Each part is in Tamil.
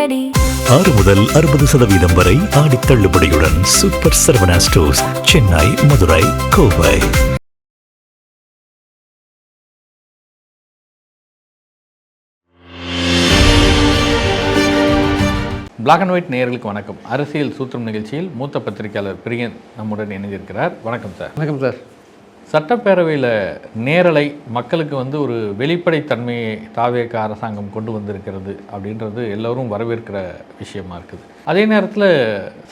ரெடி. 6 முதல் 60% வரை ஆடி தள்ளுபடியுடன் super Saravana stores, Chennai, Madurai, Kovai. Black and white நேயர்களுக்கு வணக்கம். அரசியல் சூத்திரம் நிகழ்ச்சியில் மூத்த பத்திரிகையாளர் பிரியன் நம்முடன் இணைந்திருக்கிறார். வணக்கம் சார். வணக்கம் சார். சட்டப்பேரவையில் நேரலை மக்களுக்கு ஒரு வெளிப்படைத்தன்மையை தாவேக அரசாங்கம் கொண்டு வந்திருக்கிறது அப்படின்றது எல்லோரும் வரவேற்கிற விஷயமா இருக்குது. அதே நேரத்தில்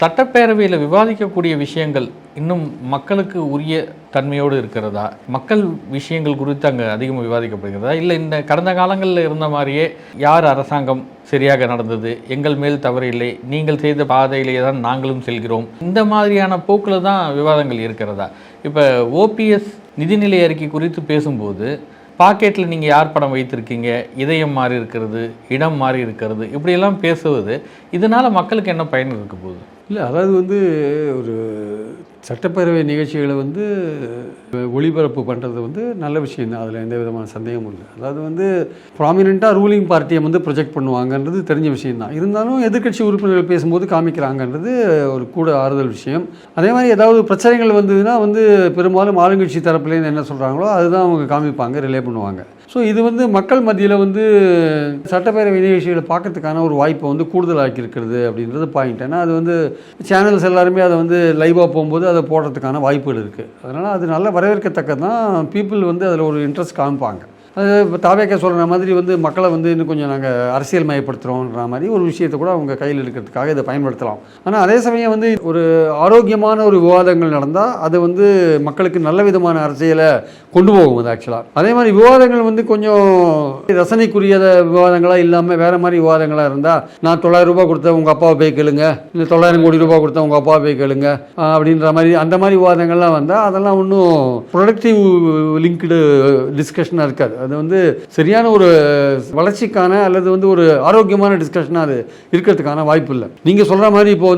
சட்டப்பேரவையில் விவாதிக்கக்கூடிய விஷயங்கள் இன்னும் மக்களுக்கு உரிய தன்மையோடு இருக்கிறதா, மக்கள் விஷயங்கள் குறித்து அங்கே அதிகமாக விவாதிக்கப்படுகிறதா, இல்லை இந்த கடந்த காலங்களில் இருந்த மாதிரியே யார் அரசாங்கம் சரியாக நடந்தது, எங்கள் மேல் தவறு இல்லை, நீங்கள் செய்த பாதையிலே தான் நாங்களும் செல்கிறோம், இந்த மாதிரியான போக்கில் தான் விவாதங்கள் இருக்கிறதா? இப்போ ஓபிஎஸ் நிதிநிலை அறிக்கை குறித்து பேசும்போது பாக்கெட்டில் நீங்கள் யார் படம் வைத்திருக்கீங்க, இதயம் மாறி இருக்கிறது, இடம் மாறி இருக்கிறது, இப்படியெல்லாம் பேசுவது இதனால் மக்களுக்கு என்ன பயன் இருக்க போகுது? இல்லை, அதாவது ஒரு சட்டப்பேரவை நிகழ்ச்சிகளை ஒளிபரப்பு பண்ணுறது நல்ல விஷயம் தான். அதில் எந்த விதமான சந்தேகமும் இல்லை. அதாவது ப்ராமினெண்ட்டாக ரூலிங் பார்ட்டியை ப்ரொஜெக்ட் பண்ணுவாங்கன்றது தெரிஞ்ச விஷயந்தான். இருந்தாலும் எதிர்க்கட்சி உறுப்பினர்கள் பேசும்போது காமிக்கிறாங்கன்றது ஒரு கூட ஆறுதல் விஷயம். அதே மாதிரி ஏதாவது பிரச்சனைகள் வந்ததுன்னா பெரும்பாலும் ஆளுங்கட்சி தரப்புலேருந்து என்ன சொல்கிறாங்களோ அதுதான் அவங்க காமிப்பாங்க, ரிலே பண்ணுவாங்க. ஸோ இது மக்கள் மத்தியில் சட்டப்பேரவை நிகழ்ச்சிகளை பார்க்கறதுக்கான ஒரு வாய்ப்பை கூடுதலாக்கி இருக்கிறது அப்படின்றது பாயிண்ட். ஏன்னா அது சேனல்ஸ் எல்லாருமே அதை லைவாக போகும்போது அதை போடுறதுக்கான வாய்ப்புகள் இருக்குது. அதனால் அது நல்ல வரவேற்கத்தக்கது தான். பீப்புள் அதில் ஒரு இன்ட்ரெஸ்ட் காமிப்பாங்க. அது தாவேக்க சொல்கிற மாதிரி மக்களை இன்னும் கொஞ்சம் நாங்கள் அரசியல் மயப்படுத்துகிறோன்ற மாதிரி ஒரு விஷயத்தை கூட அவங்க கையில் எடுக்கிறதுக்காக இதை பயன்படுத்தலாம். ஆனால் அதே சமயம் ஒரு ஆரோக்கியமான ஒரு விவாதங்கள் நடந்தால் அது மக்களுக்கு நல்ல விதமான அரசியலை கொண்டு போகும். அது ஆக்சுவலாக அதே மாதிரி விவாதங்கள் கொஞ்சம் ரசனைக்குரிய விவாதங்களாக இல்லாமல் வேறு மாதிரி விவாதங்களாக இருந்தால், நான் 900 ரூபா கொடுத்தேன் உங்கள் அப்பாவை போய் கேளுங்க, இல்லை 900 கோடி ரூபா கொடுத்தேன் உங்கள் அப்பாவை போய் கேளுங்க அப்படின்ற மாதிரி அந்த மாதிரி விவாதங்கள்லாம் வந்தால் அதெல்லாம் ஒன்றும் ப்ரொடக்டிவ் லிங்க்டு டிஸ்கஷனாக இருக்காது. அது சரியான ஒரு வளர்ச்சிக்கான அல்லது ஒரு ஆரோக்கியமான டிஸ்கஷனாக அது இருக்கிறதுக்கான வாய்ப்பு இல்லை. நீங்கள் சொல்கிற மாதிரி இப்போ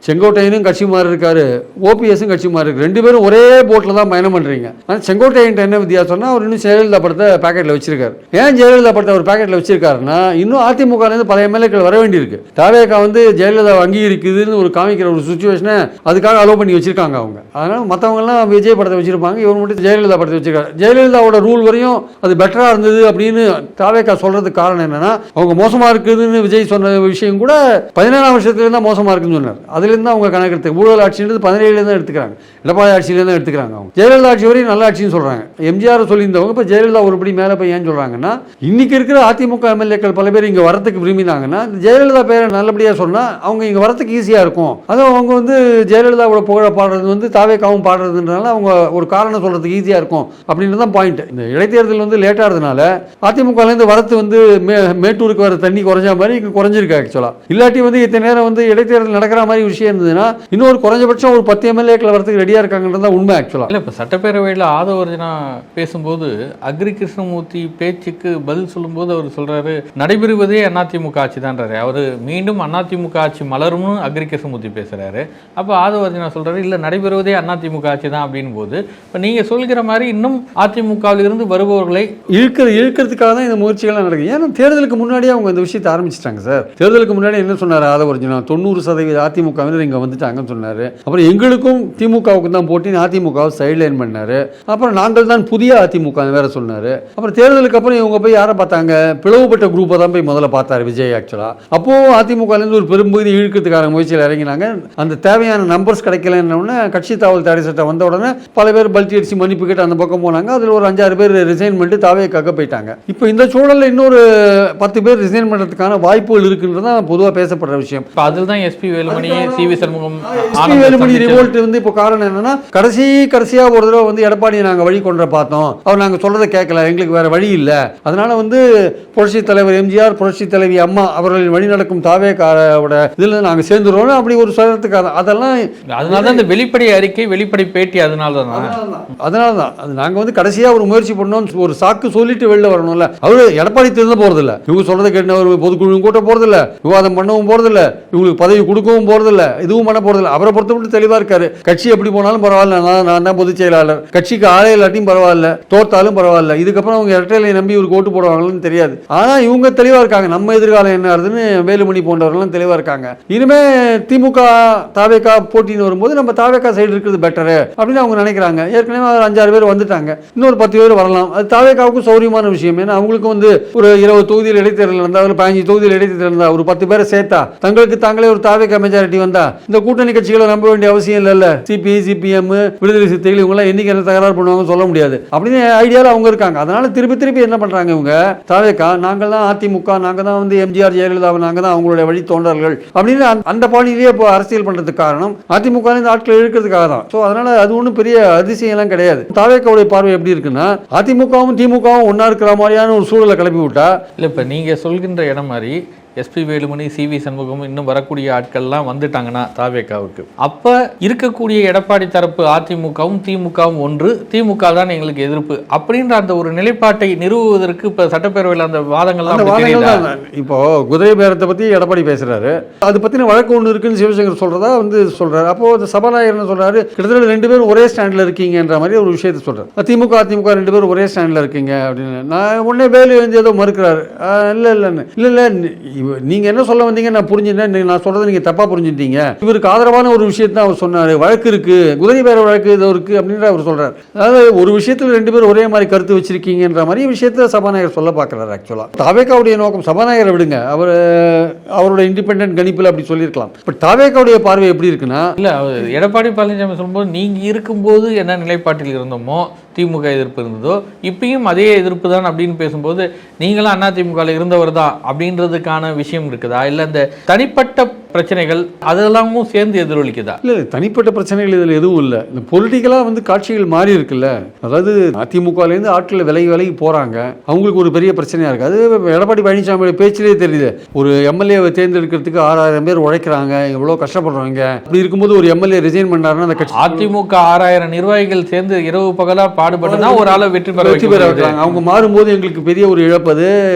செங்கோட்டையனும் கட்சி மாறி இருக்காரு, ஓபிஎஸும் கட்சி மாறி இருக்கு, 2 பேரும் ஒரே போட்டில் தான் பயணம் பண்ணுறீங்க. ஆனால் செங்கோட்டையன் என்ன வித்தியாசம்னா அவர் இன்னும் ஜெயலலிதா படத்தை பேக்கெட்டில் வச்சிருக்காரு. ஏன் ஜெயலலிதா படத்தை அவர் பேக்கெட்டில் வச்சிருக்காருன்னா, இன்னும் அதிமுகலேருந்து பல எம்எல்ஏக்கள் வர வேண்டியிருக்கு. தாவேகா ஜெயலலிதா அங்கீகரிக்குதுன்னு ஒரு காமிக்கிற ஒரு சுச்சுவேஷனை அதுக்காக அலோவ் பண்ணி வச்சிருக்காங்க அவங்க. அதனால் மற்றவங்கெல்லாம் விஜய் படத்தை வச்சிருப்பாங்க, இவர் மட்டும் ஜெயலலிதா படத்தை வச்சிருக்காரு. ஜெயலலிதாவோட ரூல் வரையும் அது பெட்டராக இருந்தது அப்படின்னு தாவேகா சொல்கிறதுக்கு காரணம் என்னென்னா, அவங்க மோசமாக இருக்குதுன்னு விஜய் சொன்ன விஷயம் கூட 17ஆம் வருஷத்துலேருந்து தான் மோசமாக இருக்குன்னு சொன்னார். அதுலேருந்து அவங்க கணக்கு ஊழல் ஆட்சின்றது 17 தான் எடுத்துக்கிறாங்க, எடப்பாடி ஆட்சியிலேருந்து தான் எடுத்துக்கிறாங்க. அவங்க ஜெயலலிதா ஆட்சி வரையும் நல்ல ஆட்சின்னு சொல்கிறாங்க. எம்ஜிஆர் சொல்லியிருந்தவங்க இப்போ ஜெயலலிதா ஒருபடி மேலே போய் ஏன் சொல்கிறாங்கன்னா, இன்னைக்கு இருக்கிற அதிமுக எம்எல்ஏக்கள் பல பேர் இங்கே வரத்துக்கு விரும்பினாங்கன்னா ஜெயலலிதா பேரை நல்லபடியாக சொன்னால் அவங்க இங்கே வரத்துக்கு ஈஸியாக இருக்கும். அதுவும் அவங்க ஜெயலலிதாவோட புகழ பாடுறது தாவேகாவும் பாடுறதுன்றனால அவங்க ஒரு காரணம் சொல்கிறதுக்கு ஈஸியாக இருக்கும் அப்படின்றது தான் பாயிண்ட். இந்த இடைத்தேர்தல் லேட்டாக இருந்தனால அதிமுகலேருந்து வரத்து மேட்டூருக்கு வர தண்ணி குறைஞ்ச மாதிரி இங்கே குறைஞ்சிருக்கு ஆக்சுவலாக. இல்லாட்டி இத்தனை நேரம் இடைத்தேர்தல் நடக்கிற மாதிரி விஷயம் இருந்ததுன்னா இன்னொரு குறைஞ்சபட்சம் ஒரு 10 எம்எல்ஏக்கள் வரதுக்கு ரெடியாக இருக்காங்கன்றது உண்மை ஆக்சுவலாக. இல்லை, இப்போ சட்டப்பேரவையில் ஆதவர்ஜனா பேசும்போது அக்ரி கிருஷ்ணமூர்த்தி பேச்சுக்கு பதில் சொல்லும்போது அவர் சொல்கிறாரு, நடைபெறுவதே அதிமுக ஆட்சி தான்றாரு. அவர் மீண்டும் அதிமுக ஆட்சி மலரும்னு அக்ரி கிருஷ்ணமூர்த்தி பேசுகிறாரு. அப்போ ஆதவர்ஜனா சொல்கிறாரு, இல்லை நடைபெறுவதே அதிமுக ஆட்சி தான் அப்படின் போது, இப்போ நீங்கள் சொல்கிற மாதிரி இன்னும் அதிமுகவிலிருந்து வருபவர்களை இழுக்கிறதுக்காக தான் இந்த முயற்சிகள்லாம் நடக்குது. ஏன்னா தேர்தலுக்கு முன்னாடியே அவங்க இந்த விஷயத்தை ஆரம்பிச்சிட்டாங்க சார். தேர்தலுக்கு முன்னாடி என்ன சொன்னார் ஆதவர்ஜனா, 90% அதிமுகவினர் இங்கே வந்துட்டாங்கன்னு சொன்னார். அப்புறம் எங்களுக்கும் திமுகவுக்கு தான் போட்டின்னு அதிமுகவை சைட்லைன் பண்ணார். அப்புறம் நாங்கள் தான் புதிய அதிமுக வேற சொன்னார். அப்புறம் தேர்தலுக்கு அப்புறம் இவங்க போய் யாரை பார்த்தாங்க, பிளவுபட்ட குரூப்பை தான் போய் முதல்ல பார்த்தாரு விஜய் ஆக்சுவலாக. அப்போது அதிமுகலேருந்து ஒரு பெரும்பகுதி இழுக்கிறதுக்கான முயற்சியில் இறங்கினாங்க. அந்த தேவையான நம்பர்ஸ் கிடைக்கலன்னு கட்சி தாவல் தடை சட்டம் வந்த உடனே பல பேர் பல்ட்டி அடிச்சு மன்னிப்பு கேட்டு அந்த பக்கம் போனாங்க. அதில் ஒரு 5-6 பேர் ரிசைன் பண்ணிட்டு தாவேக்காக போயிட்டாங்க. இப்போ இந்த சூழலில் இன்னொரு 10 பேர் ரிசைன் பண்ணுறதுக்கான வாய்ப்புகள் இருக்குன்றது தான் பொதுவாக பேசப்படுற விஷயம். இப்போ அதில் தான் SP Velumani, CV Shanmugam, SP Velumani revolt இப்போ காரணம் என்னன்னா, கடைசியாக ஒரு தடவை எடப்பாடியை நாங்கள் வழி கொண்டு பார்த்தோம், அவர் நாங்கள் சொல்றதை கேட்கல, எங்களுக்கு வேற வழி இல்லை. அதனால புரட்சி தலைவர் எம்ஜிஆர், புரட்சி தலைவி அம்மா அவர்களின் வழி நடக்கும் தாவேக்காவோட இதில் நாங்கள் சேர்ந்துருவோம் அப்படி ஒரு சொல்றதுக்கு அதெல்லாம் அதனால தான் இந்த வெளிப்படை அறிக்கை, வெளிப்படை பேட்டி, அதனால தான் அது நாங்கள் கடைசியாக ஒரு முயற்சி பண்ணோம், ஒரு சாக்கு சொல்லிட்டு வெளில வரணும்ல. அவரு எடப்பாடி திருந்த போறதில்ல, இவங்க சொல்றதை கேட்டு ஒரு பொதுக்குழு கூட்ட போறதில்ல, விவாதம் பண்ணவும் போறதில்ல, இவங்களுக்கு பதவி கொடுக்கவும் போறதில்ல, இதுவும் பண்ண போறதில்ல. அவரை பொறுத்த மட்டும் தெளிவா இருக்காரு. கட்சி எப்படி போனாலும் பரவாயில்ல, நான் தான் பொதுச் செயலாளர், கட்சிக்கு ஆளே இல்லாட்டியும் பரவாயில்ல, தோத்தாலும் பரவாயில்ல, இதுக்கப்புறம் அவங்க இரட்டையிலை நம்பி இவருக்கு ஓட்டு போடுவாங்கன்னு தெரியாது. ஆனா இவங்க தெளிவா இருக்காங்க, நம்ம எதிர்காலம் என்ன ஆகுதுன்னு. வேலுமணி போன்றவர்கள் தெளிவா இருக்காங்க. இனிமே திமுக தாவேகா போட்டின்னு வரும்போது நம்ம தாவேகா சைடு இருக்கிறது பெட்டரு அப்படின்னு அவங்க நினைக்கிறாங்க. ஏற்கனவே 5-6 பேர் வந்துட்டாங்க, இன்னொரு 10 பேர் வரலாம். அது தாவேகாவுக்கும் சௌரியமான விஷயம். ஏன்னா அவங்களுக்கு வந்து ஒரு 20 தொகுதியில் இடைத்தேர்தல் இருந்தால், ஒரு 15 தொகுதியில் இடைத்தேர்தல் இருந்தால், ஒரு 10 பேரை சேர்த்தா தங்களுக்கு தாங்களே ஒரு தாவேகா மெஜாரிட்டி வந்தா இந்த கூட்டணி கட்சிகளை நம்ப வேண்டிய அவசியம் இல்லைல்ல. சிபிஐ, சிபிஎம், விடுதலை சிறுத்தைகள் இவங்களாம் என்னைக்கு என்ன தகராறு பண்ணுவாங்க சொல்ல முடியாது அப்படின்னு ஐடியாவில் அவங்க இருக்காங்க. அதனால திருப்பி என்ன பண்றாங்க இவங்க தாவேகா, நாங்கள் தான் அதிமுக, நாங்க தான் வந்து எம்ஜிஆர் ஜெயலலிதா, நாங்க தான் அவங்களுடைய வழி தோன்றர்கள் அப்படின்னு அந்த பாணியிலேயே இப்போ அரசியல் பண்றதுக்கு காரணம் அதிமுக இந்த ஆட்களை இழுக்கிறதுக்காக தான். ஸோ அதனால அது ஒன்றும் பெரிய அதிசயம் எல்லாம் கிடையாது. தாவேகாவுடைய பார்வை எப்படி இருக்குன்னா, அதிமுகவும் திமுகவும் ஒன்னா இருக்கிற மாதிரியான ஒரு சூழலை கிளப்பி விட்டா இல்லை. இப்போ நீங்கள் சொல்கின்ற இடம் மாதிரி எஸ்பி வேலுமணி, சிவி சண்முகம் இன்னும் வரக்கூடிய ஆட்கள்லாம் வந்துட்டாங்கன்னா தாவேகாவுக்கு, அப்போ இருக்கக்கூடிய எடப்பாடி தரப்பு அதிமுகவும் திமுகவும் ஒன்று, திமுக தான் எங்களுக்கு எதிர்ப்பு அப்படின்ற அந்த ஒரு நிலைப்பாட்டை நிறுவுவதற்கு இப்போ சட்டப்பேரவையில் அந்த வாதங்கள்லாம் இப்போ குதிரை பேரத்தை பற்றி எடப்பாடி பேசுறாரு, அது பற்றின வழக்கு ஒன்று இருக்குன்னு சிவசங்கர் சொல்றதா வந்து சொல்றாரு. அப்போ சபாநாயகர் என்ன சொல்றாரு, கிட்டத்தட்ட 2 பேரும் ஒரே ஸ்டாண்டில் இருக்கீங்கன்ற மாதிரி ஒரு விஷயத்தை சொல்றாரு. அதிமுக 2 பேரும் ஒரே ஸ்டாண்டில் இருக்கீங்க அப்படின்னு. நான் உடனே வேலு வந்து ஏதோ மறுக்கிறாரு. இல்லை நீங்க என்ன சொல்ல வந்தீங்க நான் புரிஞ்சுட்டேன், நான் சொல்றதை நீங்க தப்பா புரிஞ்சுட்டீங்க. இவருக்கு ஆதரவான ஒரு விஷயத்தை அவர் சொன்னாரு, வழக்கு இருக்கு, குதிரை பேர வழக்கு இது இருக்கு அப்படின்ற அவர் சொல்றாரு. அதாவது ஒரு விஷயத்தில் 2 பேரும் ஒரே மாதிரி கருத்து வச்சிருக்கீங்கன்ற மாதிரி விஷயத்தை சபாநாயகர் சொல்ல பார்க்கிறார். ஆக்சுவலா தாவேகாவுடைய நோக்கம், சபாநாயகரை விடுங்க, அவரோட இண்டிபெண்டன்ட் கணிப்பில் அப்படி சொல்லியிருக்கலாம். பட் தாவேகாவுடைய பார்வை எப்படி இருக்குன்னா, இல்ல எடப்பாடி பழனிசாமி சொல்லும்போது நீங்க இருக்கும்போது என்ன நிலைப்பாட்டில் இருந்தோமோ, திமுக எதிர்ப்பு இருந்ததோ, இப்பயும் அதே எதிர்ப்பு தான் அப்படின்னு பேசும்போது நீங்களும் அதிமுக இருந்தவர் தான் அப்படின்றதுக்கான விஷயம் இருக்குதா? இல்லை இந்த தனிப்பட்ட பிரச்சனைகள் அதெல்லாமும் சேர்ந்து எதிரொலிக்குதா? இல்லை, தனிப்பட்ட பிரச்சனைகள் இதில் எதுவும் இல்லை. இந்த பொலிட்டிக்கலாக வந்து காட்சிகள் மாறி இருக்குல்ல. அதாவது அதிமுகலேருந்து ஆட்கள் விலகி போகிறாங்க, அவங்களுக்கு ஒரு பெரிய பிரச்சனையாக இருக்குது. அது எடப்பாடி பழனிசாமியோட பேச்சிலே தெரியுது. ஒரு எம்எல்ஏவை தேர்ந்தெடுக்கிறதுக்கு 6000 பேர் உழைக்கிறாங்க, எவ்வளோ கஷ்டப்படுறாங்க. அப்படி இருக்கும்போது ஒரு எம்எல்ஏ ரிசைன் பண்ணாருன்னா அந்த கட்சி, அதிமுக 6000 நிர்வாகிகள் சேர்ந்து இரவு பகலாக பாடுபட்டுனா ஒரு ஆளை வெற்றி பெற வைக்கிறாங்க. அவங்க மாறும்போது எங்களுக்கு பெரிய ஒரு இழப்பது,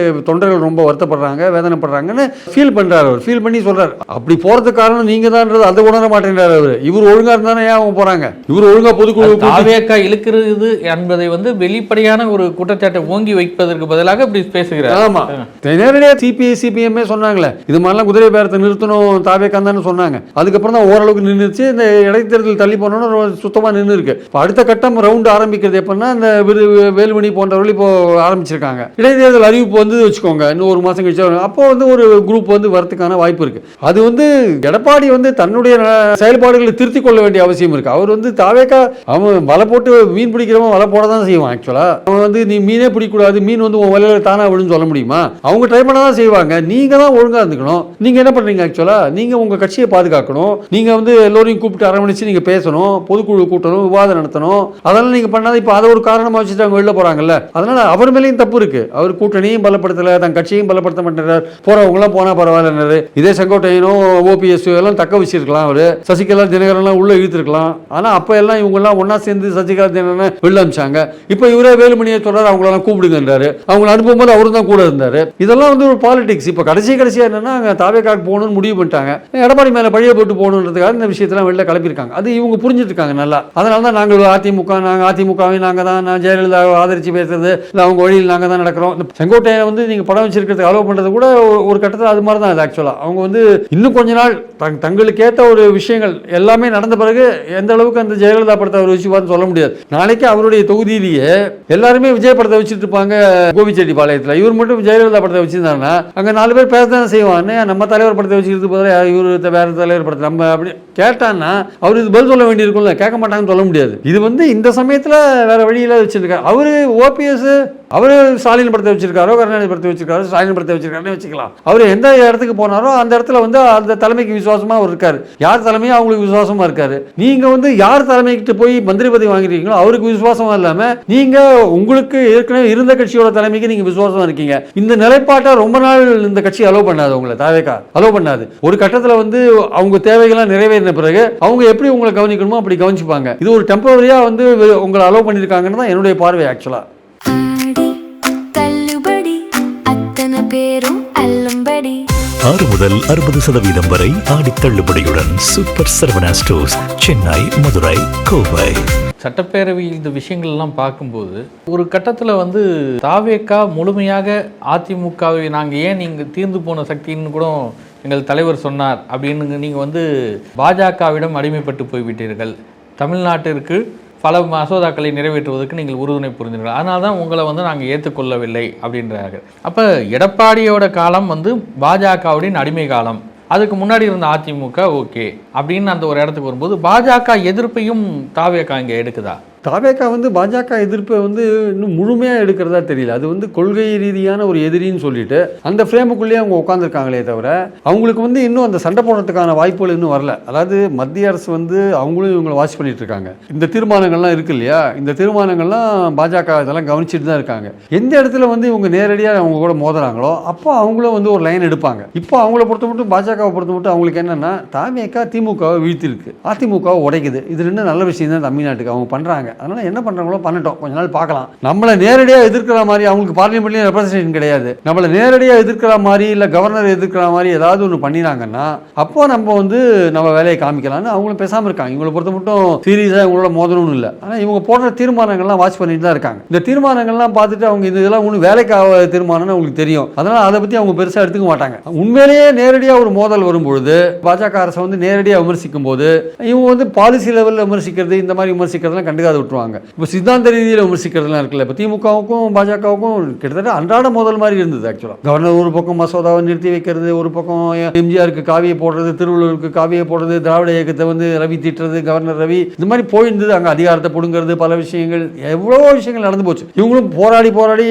தொண்டர்கள் ரொம்ப வருத்தப்படுறாங்க, வேதனைப்படுறாங்கன்னு ஃபீல் பண்றாரு. அவர் ஃபீல் பண்ணி சொல்றாரு. அப்படி போறதுக்கு காரணம் நீங்க தான், அதை உணர மாட்டேங்கிறாரு அவர். இவர் ஒழுங்கா இருந்தானே ஏன் அவங்க போறாங்க? இவர் ஒழுங்கா பொதுக்குழு தாவேகா இழுக்கிறது என்பதை வந்து வெளிப்படையான ஒரு குற்றச்சாட்டை ஓங்கி வைப்பதற்கு பதிலாக இப்படி பேசுகிறார். ஆமா, நேரடியாக சிபிஐ சிபிஎம்ஏ சொன்னாங்களே இது மாதிரிலாம் குதிரை பேரத்தை நிறுத்தணும் தாவேகா தான் சொன்னாங்க. அதுக்கப்புறம் தான் ஓரளவுக்கு நின்றுச்சு. இந்த இடைத்தேர்தல் தள்ளி போனோம்னா சுத்தமா நின்று இருக்கு. அடுத்த கட்டம் ரவுண்ட் ஆரம்பிக்கிறது எப்படின்னா, இந்த வேலுமணி போன்றவர்கள் இப்போ ஆரம்பிச்சிருக்காங்க. இடைத்தேர்தல் அறிவிப்பு வந்து வச்சுக்கோங்க, இன்னும் 1 மாசம் கழிச்சு அப்போ வந்து ஒரு குரூப் வந்து வரதுக்கான வாய்ப்பு இருக்கு. அது வந்து எடப்பாடி வந்து தன்னுடைய செயல்பாடுகளை திருத்திக் கொள்ள வேண்டிய அவசியம் இருக்கு. அவர் வந்து தாவேகா அவன் வலை போட்டு மீன் பிடிக்கிறவன் வலை போட தான் செய்வான். ஆக்சுவலா அவன் வந்து நீ மீனே பிடிக்கூடாது, மீன் வந்து உன் வலையில தானா விழுன்னு சொல்ல முடியுமா? அவங்க ட்ரை பண்ண தான் செய்வாங்க. நீங்க தான் ஒழுங்கா இருந்துக்கணும். நீங்க என்ன பண்றீங்க? ஆக்சுவலா நீங்க உங்க கட்சியை பாதுகாக்கணும். நீங்க வந்து எல்லோரையும் கூப்பிட்டு அரவணைச்சு நீங்க பேசணும், பொதுக்குழு கூட்டணும், விவாதம் நடத்தணும். அதெல்லாம் நீங்க பண்ணாத. இப்ப அதை ஒரு காரணமா வச்சுட்டு அவங்க வெளில போறாங்கல்ல. அதனால அவர் மேலேயும் தப்பு இருக்கு. அவர் கூட்டணியும் பலப்படுத்தல, தன் கட்சியும் பலப்படுத்த மாட்டேறாரு. போறவங்க எல்லாம் போனா பரவாயில்ல. இதே செங்கோட்டையனும் ஓபிஎஸ் எல்லாம் தக்க வச்சிருக்கலாம், அவரு சசிகலா தினகரன் உள்ள இழுத்துருக்கலாம். ஆனா அப்ப எல்லாம் இவங்க எல்லாம் ஒன்னா சேர்ந்து சசிகலா தினகரன் வெளில அனுப்பிச்சாங்க. இப்ப இவரே வேலுமணியை சொல்றாரு அவங்களெல்லாம் கூப்பிடுங்கன்றாரு. அவங்களை அனுப்பும்போது அவரு தான் கூட இருந்தாரு. இதெல்லாம் வந்து ஒரு பாலிடிக்ஸ். இப்ப கடைசியா என்னன்னா தாவேகாக்கு போகணும்னு முடிவு பண்ணிட்டாங்க. எடப்பாடி மேல பழிய போட்டு போகணுன்றதுக்காக இந்த விஷயத்தெல்லாம் வெளில கிளப்பியிருக்காங்க. அது இவங்க புரிஞ்சுட்டு இருக்காங்க நல்லா. அதனால தான் நாங்கள் அதிமுகவை நாங்க தான், நான் ஜெயலலிதா ஆதரிச்சு பேசுறது, அவங்க வழியில் நாங்க தான் நடக்கிறோம். செங்கோட்டையை வந்து நீங்க படம் வச்சிருக்கிறது அலோவ் பண்றது கூட ஒரு கட்டத்தில் அது மாதிரி தான். அது ஆக்சுவலா அவங்க வந்து இன்னும் கொஞ்ச நாள் தங்களுக்கு ஏற்ற ஒரு விஷயங்கள் எல்லாமே நடந்த பிறகு எந்த அளவுக்கு அந்த ஜெயலலிதா படத்தை அவர் வச்சுப்பாருன்னு சொல்ல முடியாது. நாளைக்கு அவருடைய தொகுதியிலேயே எல்லாருமே விஜய் படத்தை வச்சுட்டு இருப்பாங்க கோபிச்செட்டிப்பாளையத்தில். இவர் மட்டும் ஜெயலலிதா படத்தை வச்சிருந்தாருன்னா அங்கே 4 பேர் பேசதான் செய்வான். நம்ம தலைவர் படத்தை வச்சுக்கிறது பதிலாக இவர் வேற தலைவர் படத்தை நம்ம அப்படி கேட்டான்னா அவர் இது பதில் சொல்ல வேண்டியிருக்கும்ல. கேட்க மாட்டாங்கன்னு சொல்ல முடியாது. இது வந்து இந்த சமயத்தில் வேற வழியில வச்சிருக்காரு. அவரு ஓபிஎஸ் அவரு ஸ்டாலின் படத்தை வச்சிருக்காரோ, கருணாநிதி படத்தை வச்சிருக்காரோ, ஸ்டாலின் படத்தை வச்சிருக்காருன்னு வச்சுக்கலாம். அவர் எந்த இடத்துக்கு போனாரோ அந்த இடத்துல வந்து அந்த தலைமைக்கு விசுவாசமா அவர் இருக்காரு. யார் தலைமையும் அவங்களுக்கு விசுவாசமா இருக்காரு. நீங்க வந்து யார் தலைமைக்கிட்ட போய் மந்திரி பதவி வாங்குறீங்களோ அவருக்கு விசுவாசமா இல்லாம நீங்க உங்களுக்கு ஏற்கனவே இருந்த கட்சியோட தலைமைக்கு நீங்க விசுவாசமா இருக்கீங்க. இந்த நிலைப்பாட்டை ரொம்ப நாள் இந்த கட்சி அலோவ் பண்ணாது. உங்களை தாவேகா அலோவ் பண்ணாது. ஒரு கட்டத்துல வந்து அவங்க தேவைகள்லாம் நிறைவேறின பிறகு அவங்க எப்படி உங்களை கவனிக்கணுமோ அப்படி கவனிச்சுப்பாங்க. இது ஒரு டெம்பரரியா வந்து உங்களை அலோவ் பண்ணிருக்காங்கன்னு தான் என்னுடைய பார்வை. ஆக்சுவலா 6 முதல் 60% வரை ஆடி தள்ளுபடியுடன் சூப்பர் சரவணா ஸ்டோர்ஸ், சென்னை, மதுரை, கோவை. சட்டப்பேரவை இந்த விஷயங்கள்லாம் பார்க்கும்போது ஒரு கட்டத்தில் வந்து தாவேகா முழுமையாக அதிமுகவை நாங்கள் ஏன் நீங்கள் தீர்ந்து போன சக்தின்னு கூட எங்கள் தலைவர் சொன்னார் அப்படின்னு நீங்கள் வந்து பாஜகவிடம் அடிமைப்பட்டு போய்விட்டீர்கள். தமிழ்நாட்டிற்கு பல மசோதாக்களை நிறைவேற்றுவதற்கு நீங்கள் உறுதுணை புரிந்தீர்கள். அதனால தான் உங்களை வந்து நாங்கள் ஏற்றுக்கொள்ளவில்லை அப்படின்றார்கள். அப்போ எடப்பாடியோட காலம் வந்து பாஜகவுடைய அடிமை காலம், அதுக்கு முன்னாடி இருந்த அதிமுக ஓகே அப்படின்னு அந்த ஒரு இடத்துக்கு வரும்போது பாஜக எதிர்ப்பையும் தாவேகா இங்கே எடுக்குதா? தாவேகா வந்து பாஜக எதிர்ப்பை வந்து இன்னும் முழுமையாக எடுக்கிறதா தெரியல. அது வந்து கொள்கை ரீதியான ஒரு எதிரின்னு சொல்லிட்டு அந்த ஃப்ரேமுக்குள்ளேயே அவங்க உட்காந்துருக்காங்களே தவிர அவங்களுக்கு வந்து இன்னும் அந்த சண்டை போடுறதுக்கான வாய்ப்புகள் இன்னும் வரல. அதாவது மத்திய அரசு வந்து அவங்களும் இவங்களை வாட்ச் பண்ணிட்டு இருக்காங்க. இந்த தீர்மானங்கள்லாம் இருக்கு இல்லையா, இந்த தீர்மானங்கள்லாம் பாஜக இதெல்லாம் கவனிச்சுட்டு தான் இருக்காங்க. எந்த இடத்துல வந்து இவங்க நேரடியாக அவங்க கூட மோதுறாங்களோ அப்போ அவங்களும் வந்து ஒரு லைன் எடுப்பாங்க. இப்போ அவங்கள பொறுத்த மட்டும் பாஜகவை பொறுத்த மட்டும் அவங்களுக்கு என்னன்னா தாவேகா திமுகவை வீழ்த்திருக்கு, அதிமுகவை உடைக்குது. இது ரெண்டு நல்ல விஷயம் தான் தமிழ்நாட்டுக்கு அவங்க பண்ணுறாங்க. அதனால என்ன பண்றாங்களோ பண்ணட்டும், கொஞ்ச நாள் பார்க்கலாம். நம்மளை நேரடியாக எதிர்க்கிற மாதிரி அவங்களுக்கு பார்லிமெண்ட்லயும் ரெப்ரசன்டேஷன் கிடையாது. நம்மளை நேரடியாக எதிர்க்கிற மாதிரி இல்லை கவர்னர் எதிர்க்கிற மாதிரி ஏதாவது ஒன்று பண்ணினாங்கன்னா அப்போ நம்ம வந்து நம்ம வேலையை காமிக்கலாம்னு அவங்களும் பேசாமல் இருக்காங்க. இவங்களை பொறுத்த மட்டும் சீரியஸாக இவங்களோட மோதணும்னு இல்லை. ஆனால் இவங்க போடுற தீர்மானங்கள்லாம் வாட்ச் பண்ணிட்டு தான் இருக்காங்க. இந்த தீர்மானங்கள்லாம் பார்த்துட்டு அவங்க இதெல்லாம் ஒன்று வேலைக்கு ஆக தீர்மானம்னு அவங்களுக்கு தெரியும். அதனால அதை பற்றி அவங்க பெருசாக எடுத்துக்க மாட்டாங்க. உண்மையிலேயே நேரடியாக ஒரு மோதல் வரும்பொழுது பாஜக அரசை வந்து நேரடியாக விமர்சிக்கும் போது இவங்க வந்து பாலிசி லெவலில் விமர்சிக்கிறது இந்த மாதிரி விமர்சிக்கிறதுலாம் கண்டுக்காது விட்டுருவாங்க. இப்போ சித்தாந்த ரீதியில் விமர்சிக்கிறதுலாம் இருக்குல்ல, இப்போ திமுகவுக்கும் பாஜகவுக்கும் கிட்டத்தட்ட அன்றாட மோதல் மாதிரி இருந்தது. ஆக்சுவலாக கவர்னர் ஒரு பக்கம் மசோதாவை நிறுத்தி வைக்கிறது, ஒரு பக்கம் எம்ஜிஆருக்கு காவியை போடுறது, திருவள்ளுவருக்கு காவியை போடுறது, திராவிட இயக்கத்தை வந்து ரவி திட்டுறது, கவர்னர் ரவி இந்த மாதிரி போயிருந்தது. அங்கே அதிகாரத்தை பிடுங்கிறது, பல விஷயங்கள், எவ்வளவோ விஷயங்கள் நடந்து போச்சு. இவங்களும் போராடி போராடி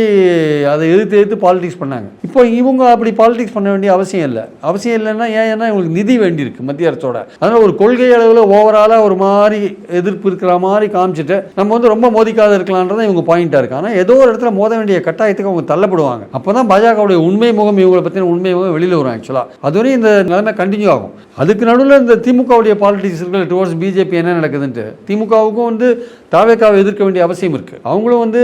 அதை எதிர்த்து பாலிடிக்ஸ் பண்ணாங்க. இப்போ இவங்க அப்படி பாலிடிக்ஸ் பண்ண வேண்டிய அவசியம் இல்லை. அவசியம் இல்லைன்னா ஏன்னா இவங்களுக்கு நிதி வேண்டியிருக்கு மத்திய அரசோட. அதனால ஒரு கொள்கை அளவில் ஓவராலாக ஒரு மாதிரி எதிர்ப்பு இருக்கிற மாதிரி காமிச்சிட்டு நம்ம வந்து ரொம்ப மோதிக்காத இருக்கலாம்ன்றதான் இவங்க பாயிண்டா இருக்கு. ஆனால் ஏதோ ஒரு இடத்துல மோத வேண்டிய கட்டாயத்துக்கு அவங்க தள்ளப்படுவாங்க. அப்போதான் பாஜகவுடைய உண்மை முகம், இவங்களை பற்றின உண்மை முகம் வெளியில் வரும். ஆக்சுவலாக அதுவரை இந்த நிலைமை கண்டினியூ ஆகும். அதுக்கு நடுவில் இந்த திமுகவுடைய பாலிடிக்ஸ் இருக்கு டுவர்ட்ஸ் பிஜேபி என்ன நடக்குதுன்ட்டு திமுகவுக்கும் வந்து தாவேகாவை எதிர்க்க வேண்டிய அவசியம் இருக்கு. அவங்களும் வந்து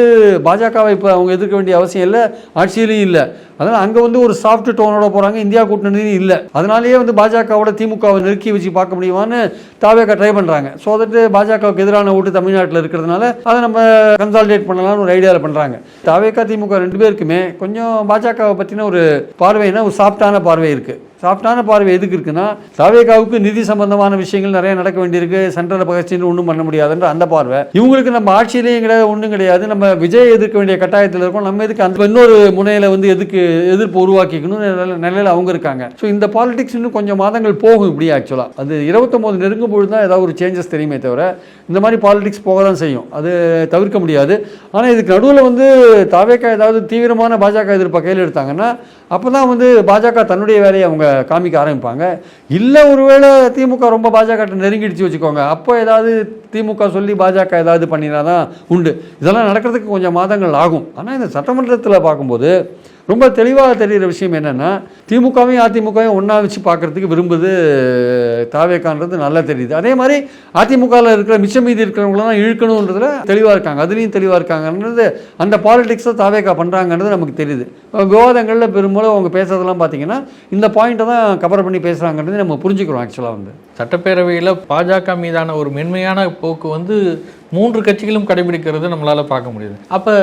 பாஜகவை இப்போ அவங்க எதிர்க்க வேண்டிய அவசியம் இல்லை, ஆட்சியிலையும் இல்லை. அதனால் அங்கே வந்து ஒரு சாஃப்ட் டோனோட போகிறாங்க. இந்தியா கூட்டணியும் இல்லை. அதனாலேயே வந்து பாஜகவோட திமுகவை நெருக்கி வச்சு பார்க்க முடியுமான்னு தாவேகா ட்ரை பண்ணுறாங்க. ஸோ தட் பாஜகவுக்கு எதிரான ஓட்டு தமிழ்நாட்டில் இருக்கிறதுனால அதை நம்ம கன்சாலிடேட் பண்ணலாம்னு ஒரு ஐடியாவில் பண்ணுறாங்க. தாவேகா திமுக ரெண்டு பேருக்குமே கொஞ்சம் பாஜகவை பற்றின ஒரு பார்வைனா ஒரு சாஃப்டான பார்வை இருக்குது. சாஃப்டான பார்வை எதுக்கு இருக்குன்னா தாவேகாவுக்கு நிதி சம்பந்தமான விஷயங்கள் நிறைய நடக்க வேண்டியிருக்கு, சென்ட்ரல் பகச்சின்னு ஒன்றும் பண்ண முடியாதுன்ற அந்த பார்வை. இவங்களுக்கு நம்ம ஆட்சியிலையும் கிடையாது, ஒன்றும் கிடையாது, நம்ம விஜய் எதிர்க்க வேண்டிய கட்டாயத்தில் இருக்கோம், நம்ம எதுக்கு அந்த இன்னொரு முனையில் வந்து எதிர்ப்பு உருவாக்கிக்கணும் நிலையில் அவங்க இருக்காங்க. ஸோ இந்த பாலிடிக்ஸ் இன்னும் கொஞ்சம் மாதங்கள் போகும் இப்படி. ஆக்சுவலாக அது 29 நெருங்கும் பொழுது தான் ஏதாவது ஒரு சேஞ்சஸ் தெரியுமே தவிர இந்த மாதிரி பாலிடிக்ஸ் போக தான் செய்யும், அது தவிர்க்க முடியாது. ஆனால் இதுக்கு நடுவில் வந்து தாவேகா ஏதாவது தீவிரமான பாஜக எதிர்ப்பை கையில் எடுத்தாங்கன்னா அப்போ தான் வந்து பாஜக தன்னுடைய வேலையை அவங்க காமிக்க ஆரம்பிப்பாங்க. இல்லை ஒருவேளை திமுக ரொம்ப பாஜக நெருங்கிடுச்சு வச்சுக்கோங்க, அப்போ ஏதாவது திமுக சொல்லி பாஜக ஏதாவது பண்ணினா தான் உண்டு. இதெல்லாம் நடக்கிறதுக்கு கொஞ்சம் மாதங்கள் ஆகும். ஆனால் இந்த சட்டமன்றத்தில் பார்க்கும்போது ரொம்ப தெளிவாக தெரிகிற விஷயம் என்னென்னா திமுகவையும் அதிமுகவையும் ஒன்றா வச்சு பார்க்குறதுக்கு விரும்புது தாவேகான்றது நல்லா தெரியுது. அதே மாதிரி அதிமுகவில் இருக்கிற மிச்சம் மீதி இருக்கிறவங்களெல்லாம் இழுக்கணுன்றதுல தெளிவாக இருக்காங்க, அதுலேயும் தெளிவாக இருக்காங்கன்றது அந்த பாலிடிக்ஸை தாவேகா பண்ணுறாங்கன்றது நமக்கு தெரியுது. விவாதங்களில் பெரும்பாலும் அவங்க பேசுறதெல்லாம் பார்த்தீங்கன்னா இந்த பாயிண்ட்டை தான் கவர் பண்ணி பேசுகிறாங்கன்றது நம்ம புரிஞ்சுக்கிறோம். ஆக்சுவலாக வந்து சட்டப்பேரவையில் பாஜக மீதான ஒரு மென்மையான போக்கு வந்து 3 கட்சிகளும் கடைபிடிக்கிறது நம்மளால பார்க்க முடியுது. அப்போ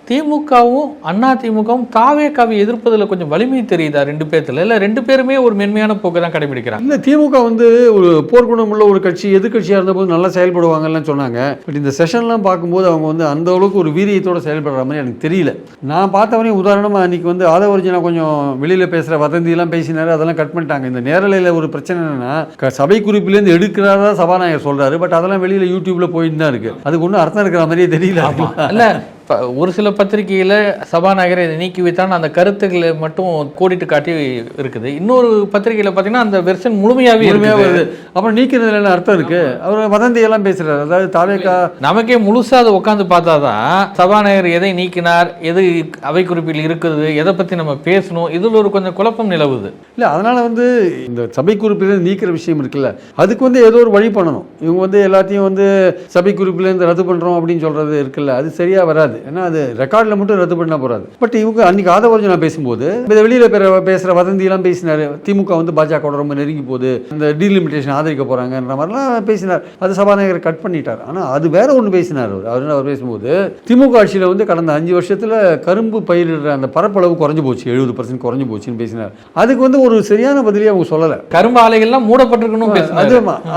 திமுகவும் அதிமுகவும் தாவேகாவை எதிர்ப்பதில் கொஞ்சம் வலிமை தெரியுதா ரெண்டு பேர்த்துல? இல்லை ரெண்டு பேருமே ஒரு மென்மையான போக்கு தான் கடைபிடிக்கிறாங்க? இல்லை, திமுக வந்து ஒரு போர்க்குணம் உள்ள ஒரு கட்சி, எதிர்கட்சியாக இருந்தபோது நல்லா செயல்படுவாங்கன்னு சொன்னாங்க. பட் இந்த செஷன்லாம் பார்க்கும்போது அவங்க வந்து அந்த அளவுக்கு ஒரு வீரியத்தோடு செயல்படுற மாதிரி எனக்கு தெரியல. நான் பார்த்தவரையும் உதாரணமாக அன்றைக்கி வந்து ஆதவர்ஜனா கொஞ்சம் வெளியில் பேசுகிற வதந்தியெல்லாம் பேசினார், அதெல்லாம் கட் பண்ணிட்டாங்க. இந்த நேரலையில் ஒரு பிரச்சனை என்னென்னா சபை குறிப்பிலேருந்து எடுக்கிறாரா சபாநாயகர் சொல்கிறாரு, பட் அதெல்லாம் வெளியில் யூடியூப்பில் போயிட்டு தான் இருக்குது. அதுக்கு ஒன்றும் அர்த்தம் இருக்கிற மாதிரியே தெரியல. இல்லை, ஒரு சில பத்திரிகையில் சபாநாயகரை இதை நீக்கி வைத்தான் அந்த கருத்துக்களை மட்டும் கோடிட்டு காட்டி இருக்குது. இன்னொரு பத்திரிகையில் பார்த்தீங்கன்னா அந்த வெர்ஷன் முழுமையாகவே வருது. அப்புறம் நீக்கிறதுல என்ன அர்த்தம் இருக்கு? அவர் வதந்தியெல்லாம் பேசுறாரு. அதாவது தாவேகா நமக்கே முழுசா அதை உட்காந்து பார்த்தாதான் சபாநாயகர் எதை நீக்கினார், எது அவை குறிப்பில் இருக்குது, எதை பற்றி நம்ம பேசணும், இதில் ஒரு கொஞ்சம் குழப்பம் நிலவுது. இல்லை, அதனால வந்து இந்த சபை குறிப்பிலேருந்து நீக்கிற விஷயம் இருக்குல்ல, அதுக்கு வந்து ஏதோ ஒரு வழி பண்ணணும். இவங்க வந்து எல்லாத்தையும் வந்து சபை குறிப்பிலேருந்து ரத்து பண்ணுறோம் அப்படின்னு சொல்றது இருக்குல்ல, அது சரியாக வராது. ஏன்னா அது ரெக்கார்டில் மட்டும் ரத்து பண்ண போறாது. பட் இவங்க அன்னைக்கு ஆதவர்ஜனா பேசும்போது இதை வெளியில பேசுற வதந்தியெல்லாம் பேசினாரு. திமுக வந்து பாஜக ரொம்ப நெருங்கி போகுது, இந்த டீலிமிட்டேஷன் ஆதரிக்க போறாங்கன்ற மாதிரிலாம் பேசினார். அது சபாநாயகர் கட் பண்ணிட்டார். ஆனால் அது வேற ஒன்று பேசினார். அவர் பேசும்போது திமுக ஆட்சியில் வந்து கடந்த 5 வருஷத்துல கரும்பு பயிரிடுற அந்த பரப்பளவு குறைஞ்சு போச்சு, 70% குறைஞ்சு போச்சுன்னு பேசினார். அதுக்கு வந்து ஒரு சரியான பதிலே அவங்க சொல்லலை. கரும்பு ஆலைகள்லாம் மூடப்பட்டிருக்கணும்.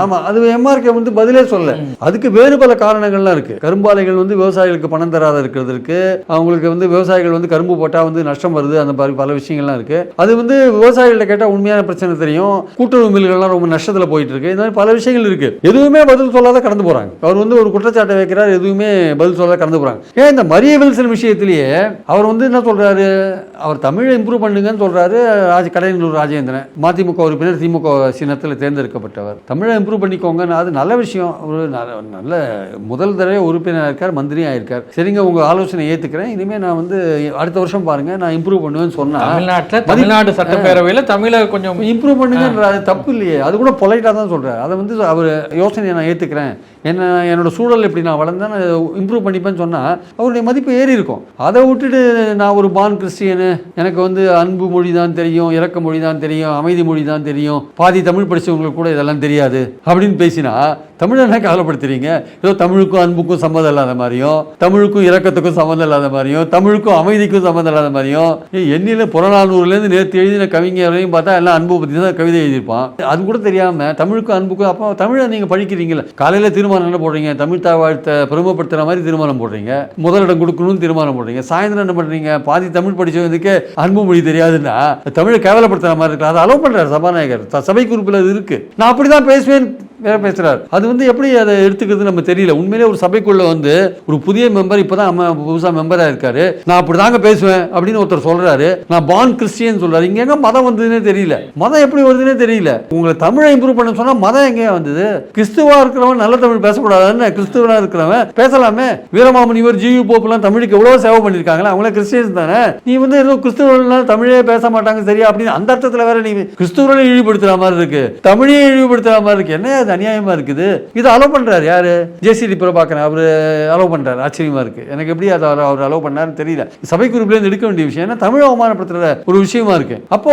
ஆமா, அது எம்ஆர்கே வந்து பதிலே சொல்ல. அதுக்கு வேறு பல காரணங்கள்லாம் இருக்கு. கரும்பு ஆலைகள் வந்து விவசாயிகளுக்கு பணம் தராத இருக்கிறதுக்கு, அவங்களுக்கு வந்து விவசாயிகள் வந்து கரும்பு போட்டா வந்து நஷ்டம் வருது, அந்த மாதிரி பல விஷயங்கள்லாம் இருக்கு. அது வந்து விவசாயிகள்ட்ட கேட்டால் உண்மையான பிரச்சனை தெரியும். கூட்டுறவு மில்கள்லாம் ரொம்ப நஷ்டத்தில் போயிட்டு இருக்கு. இந்த மாதிரி பல விஷயங்கள் இருக்கு. எதுவுமே பதில் சொல்லாத கடந்து போறாங்க. அவர் வந்து ஒரு குற்றச்சாட்டை வைக்கிறார், எதுவுமே பதில் சொல்லாத கடந்து போறாங்க. ஏன் இந்த மரிய வில்சன் விஷயத்திலேயே அவர் வந்து என்ன சொல்றாரு, அவர் தமிழை இம்ப்ரூவ் பண்ணுங்கன்னு சொல்றாரு. கடையனூர் ராஜேந்திரன் மதிமுக உறுப்பினர், திமுக சின்னத்தில் தேர்ந்தெடுக்கப்பட்டவர். தமிழை இம்ப்ரூவ் பண்ணிக்கோங்க, அது நல்ல விஷயம். ஒரு நல்ல முதல் தடவை உறுப்பினர் இருக்கார், மந்திரியும் ஆயிருக்கார். சரிங்க, உங்க ஆலோசனை ஏத்துக்கிறேன். இனிமே நான் வந்து அடுத்த வருஷம் பாருங்க நான் இம்ப்ரூவ் பண்ணுவேன்னு சொன்னா, தமிழ்நாடு சட்டப்பேரவையில் தமிழை கொஞ்சம் இம்ப்ரூவ் பண்ணுங்கன்ற அது தப்பு இல்லையே. அது கூட பொலைட்டா தான் சொல்றாரு. அதை வந்து அவர் யோசனையை நான் ஏத்துக்கிறேன், என்னோட சூழல் எப்படி நான் வளர்ந்தேன் நான் இம்ப்ரூவ் பண்ணிப்பேன்னு சொன்னா அவருடைய மதிப்பு ஏறி இருக்கும். அதை விட்டுட்டு நான் ஒரு பான் கிறிஸ்டியனு, எனக்கு வந்து அன்பு மொழி தான் தெரியும், இறக்க மொழி தான் தெரியும், அமைதி மொழி தான் தெரியும், பாதி தமிழ் படிச்சவங்களுக்கு கூட இதெல்லாம் தெரியாது அப்படின்னு பேசினா தமிழை என்ன கவலைப்படுத்துறீங்க? ஏதோ தமிழுக்கும் அன்புக்கும் சம்மந்தம் இல்லாத மாதிரியும், தமிழுக்கும் இறக்கத்துக்கும் சம்மந்தம் இல்லாத மாதிரியும், தமிழுக்கும் அமைதிக்கும் சம்மந்தம் இல்லாத மாதிரியும், எண்ணில புறநானூறுலேருந்து நேற்று எழுதின கவிஞரையும் பார்த்தா எல்லாம் அன்பு பற்றி தான் கவிதை எழுதியிருப்பான். அது கூட தெரியாம தமிழுக்கும் அன்புக்கும், அப்போ தமிழை நீங்க படிக்கிறீங்களா? காலையில தீர்மானம் என்ன போடுறீங்க, தமிழ் தாழ்த்த பெருமைப்படுத்துற மாதிரி தீர்மானம் போடுறீங்க, முதலிடம் கொடுக்கணும்னு தீர்மானம் போடுறீங்க. சாயந்தரம் என்ன பண்றீங்க, பாதி தமிழ் படிச்சவனுக்கு அன்பு மொழி தெரியாதுன்னா தமிழை கேவலப்படுத்துற மாதிரி இருக்கு. அதை அலோவ் பண்றாரு சபாநாயகர், சபை குறிப்பில் அது இருக்கு. நான் அப்படிதான் பேசுவேன் வேற பேசுறாரு. அது வந்து எப்படி அதை எடுத்துக்கிறது நம்ம தெரியல. உண்மையிலே ஒரு சபைக்குள்ள வந்து ஒரு புதிய மெம்பர் இப்பதான் புதுசா மெம்பரா இருக்காரு, நான் அப்படிதாங்க பேசுவேன் அப்படின்னு ஒருத்தர் சொல்றாரு. நான் பான் கிறிஸ்டியன் சொல்றாரு. இங்க எங்க மதம் வந்ததுன்னே தெரியல, மதம் எப்படி வருதுன்னே தெரியல. உங்களை தமிழை இம்ப்ரூவ் பண்ண சொன்னா மதம் எங்க வந்தது? கிறிஸ்துவா இருக்கிறவன் நல்ல தமிழ் பேசக்கூடாதுன்னு, கிறிஸ்துவனா இருக்கிறவன் பேசலாமே. வீரமாமுனிவர், ஜியு போப்லாம் தமிழுக்கு எவ்வளவு சேவை பண்ணிருக்காங்களா, அவங்களே கிறிஸ்டியன்ஸ் தானே. நீ வந்து ஏதோ கிறிஸ்துவர்கள் தமிழே பேச மாட்டாங்க சரியா அப்படின்னு அந்த அர்த்தத்துல வேற நீ கிறிஸ்துவர்களை இழிவுபடுத்துற மாதிரி இருக்கு, தமிழையே இழிவுபடுத்துற மாதிரி இருக்கு. என்ன அநியாயமா இருக்குது. இது அலோவ் பண்றாரு யாரு? ஜேசிடி பிரபாகரன் அவரு அலோவ் பண்றாரு. ஆச்சரியமா இருக்கு. எனக்கு எப்படி அதை அவர் அலோவ் பண்ணாருன்னு தெரியல. சபை குறிப்பிலேருந்து எடுக்க வேண்டிய விஷயம், ஏன்னா தமிழ் அவமானப்படுத்துற ஒரு விஷயமா இருக்கு. அப்போ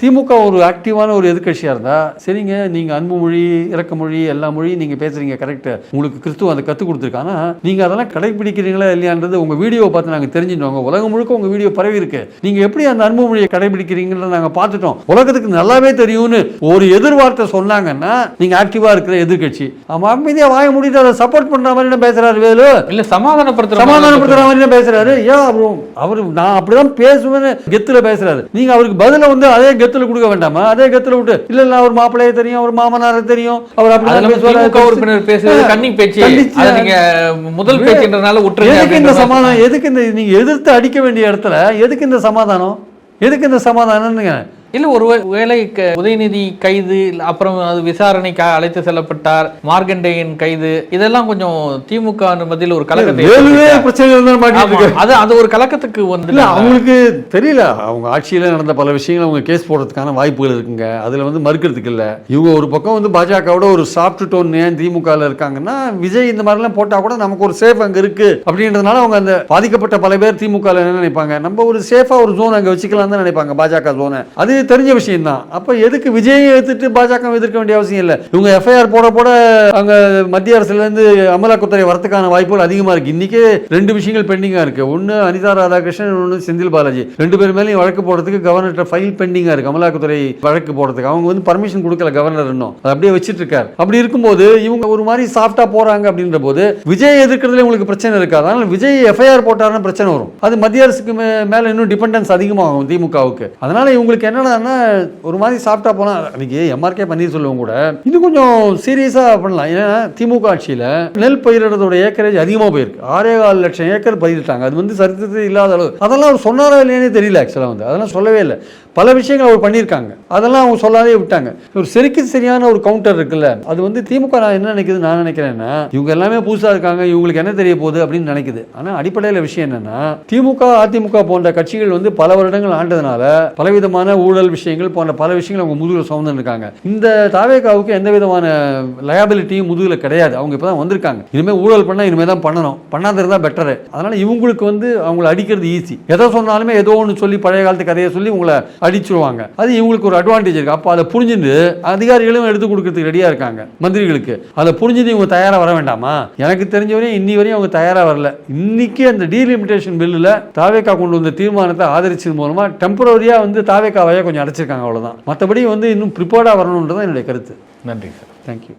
திமுக ஒரு ஆக்டிவான ஒரு எதிர்கட்சியா இருந்தா சரிங்க, நீங்க அன்பு மொழி, இறக்க மொழி, எல்லா மொழியும் நீங்க பேசுறீங்க கரெக்ட், உங்களுக்கு கிறிஸ்துவ அதை கற்றுக் கொடுத்துருக்கானா நீங்க அதெல்லாம் கடைபிடிக்கிறீங்களா இல்லையான்றது உங்க வீடியோவை பார்த்து நாங்க தெரிஞ்சுட்டோம். உலகம் முழுக்க உங்க வீடியோ பரவி இருக்கு. நீங்க எப்படி அந்த அன்பு மொழியை கடைபிடிக்கிறீங்கன்றத நாங்க பார்த்துட்டோம். உலகத்துக்கு நல்லாவே தெரியும்னு ஒரு எதிர்வார்த்தை சொன்னாங்கன்னா நீங்க ஆக்டிவா இருக்கிற எதிர்கட்சி. அமைதியா வாய மூடிட்டு அதை சப்போர்ட் பண்ற மாதிரி பேசுறாரு. வேலு இல்ல சமாதானப்படுத்துற மாதிரி பேசுறாரு. ஏன் அவரு நான் அப்படிதான் பேசுவேன்னு கெத்துல பேசுறாரு. நீங்க அவருக்கு பதில வந்து அதே கெத்துல கொடுக்க வேண்டாமா? அதே கெத்துல விட்டு இல்ல இல்ல அவர் மாப்பிள்ளையே தெரியும், அவர் மாமனாரை தெரியும், அவர் அப்படிதான் பேசுவாரு. கன்னிங் பேச்சு நீங்க முதல் பேச்சுன்றனால விட்டுருங்க. எதுக்கு இந்த சமாதானம்? எதுக்கு இந்த நீங்க எதிர்த்து அடிக்க வேண்டிய இடத்துல எதுக்கு இந்த சமாதானம்? எதுக்கு இந்த சமாதானம்னுங்க? இல்லை, ஒரு வேளை உதயநிதி கைது, அப்புறம் அது விசாரணைக்கு அழைத்து செல்லப்பட்டார், மார்கண்டேயன் கைது, இதெல்லாம் கொஞ்சம் திமுக மத்தியில் ஒரு கலக்கத்தை அது ஒரு கலக்கத்துக்கு வந்து அவங்களுக்கு தெரியல. அவங்க ஆட்சியில் நடந்த பல விஷயங்கள் அவங்க கேஸ் போடுறதுக்கான வாய்ப்புகள் இருக்குங்க. அதுல வந்து மறுக்கிறதுக்கு இல்லை. இவங்க ஒரு பக்கம் வந்து பாஜகவோட ஒரு சாஃப்ட் டோன் ஏன் திமுக இருக்காங்கன்னா, விஜய் இந்த மாதிரிலாம் போட்டா கூட நமக்கு ஒரு சேஃப் அங்க இருக்கு அப்படின்றதுனால அவங்க அந்த பாதிக்கப்பட்ட பல பேர் திமுக என்ன நினைப்பாங்க, நம்ம ஒரு சேஃபா ஒரு ஜோன் அங்க வச்சுக்கலாம் தான் நினைப்பாங்க, பாஜக ஜோனை. அது தெரிஞ்ச விஷயம் தான். அப்ப எதுக்கு விஜயை எடுத்துட்டு பாஜக எதிர்க்க வேண்டிய அவசியம் இல்லை. இவங்க எஃப்ஐஆர் போட போட அங்க மத்திய அரசுல இருந்து அமலாக்கத்துறை வரதுக்கான வாய்ப்புகள் அதிகமா இருக்கு. இன்னைக்கு 2 விஷயங்கள் பெண்டிங்கா இருக்கு. ஒன்னு அனிதா ராதாகிருஷ்ணன், ஒன்னு செந்தில் பாலாஜி. 2 பேர் மேலேயும் வழக்கு போடுறதுக்கு கவர்னர் ஃபைல் பெண்டிங்கா இருக்கு. அமலாக்கத்துறை வழக்கு போடுறதுக்கு அவங்க வந்து பர்மிஷன் கொடுக்கல கவர்னர், இன்னும் அப்படியே வச்சிட்டு இருக்காரு. அப்படி இருக்கும்போது இவங்க ஒரு மாதிரி சாஃப்டா போறாங்க. அப்படின்ற போது விஜய் எதிர்க்கிறதுல உங்களுக்கு பிரச்சனை இருக்காது. அதனால விஜய் எஃப்ஐஆர் போட்டாருன்னா பிரச்சனை வரும். அது மத்திய அரசுக்கு மேல இன்னும் டிபெண்டன்ஸ் அதிகமாகும் திமுகவுக்கு. அதனால இவங்களுக்கு என்னன்னா ஒரு மாதிரி சாப்பிட்டா போனா அன்னைக்கு எம்ஆர்கே பன்னீர்செல்வம் கூட இன்னும் கொஞ்சம் சீரியஸா பண்ணலாம். ஏன்னா திமுக ஆட்சியில நெல் பயிரிடுறதோட ஏக்கரேஜ் அதிகமா போயிருக்கு. 6.25 லட்சம் ஏக்கர் பயிரிட்டாங்க. அது வந்து சரித்திரத்தில் இல்லாத அளவு. அதெல்லாம் அவர் சொன்னாரா இல்லையானே தெரியல. ஆக்சுவலா வந்து அதெல்லாம் சொல்லவே இல்லை. பல விஷயங்கள் அவர் பண்ணியிருக்காங்க, அதெல்லாம் அவங்க சொல்லாதே விட்டாங்க. ஒரு சரியான ஒரு கவுண்டர் இருக்குல்ல, அது வந்து திமுக நான் என்ன நினைக்குது, நான் நினைக்கிறேன்னா இவங்க எல்லாமே புதுசா இருக்காங்க, இவங்களுக்கு என்ன தெரிய போகுது அப்படின்னு நினைக்குது. ஆனா அடிப்படையில் விஷயம் என்னன்னா, திமுக அதிமுக போன்ற கட்சிகள் வந்து பல வருடங்கள் ஆண்டதுனால பலவிதமான ஊழல் ஊழல் விஷயங்கள் போன்ற பல விஷயங்கள் அவங்க முதுகில் சுமந்து இருக்காங்க. இந்த தாவேகாவுக்கு எந்த விதமான லயபிலிட்டியும் முதுகில் கிடையாது. அவங்க இப்போ தான் வந்திருக்காங்க. இனிமேல் ஊழல் பண்ணால் இனிமேல் தான் பண்ணணும், பண்ணாத இருந்தால் பெட்டரு. அதனால் இவங்களுக்கு வந்து அவங்கள அடிக்கிறது ஈஸி. எதை சொன்னாலுமே ஏதோ ஒன்று சொல்லி பழைய காலத்து கதையை சொல்லி உங்களை அடிச்சிருவாங்க. அது இவங்களுக்கு ஒரு அட்வான்டேஜ் இருக்குது. அப்போ அதை புரிஞ்சுட்டு அதிகாரிகளும் எடுத்து கொடுக்கறதுக்கு ரெடியாக இருக்காங்க மந்திரிகளுக்கு. அதை புரிஞ்சுட்டு இவங்க தயாராக வர வேண்டாமா? எனக்கு தெரிஞ்சவரையும் இன்னி வரையும் அவங்க தயாராக வரல. இன்னைக்கு அந்த டீலிமிட்டேஷன் பில்லில் தாவேகா கொண்டு வந்த தீர்மானத்தை ஆதரிச்சது மூலமாக டெம்பரரியாக வந்து தாவேகாவையே கொஞ்சம் அடைச்சிருக்காங்க, அவ்வளோதான். மற்றபடி வந்து இன்னும் ப்ரிப்பேர்டாக வரணுன்றது என்னுடைய கருத்து. நன்றி சார். தேங்க்யூ.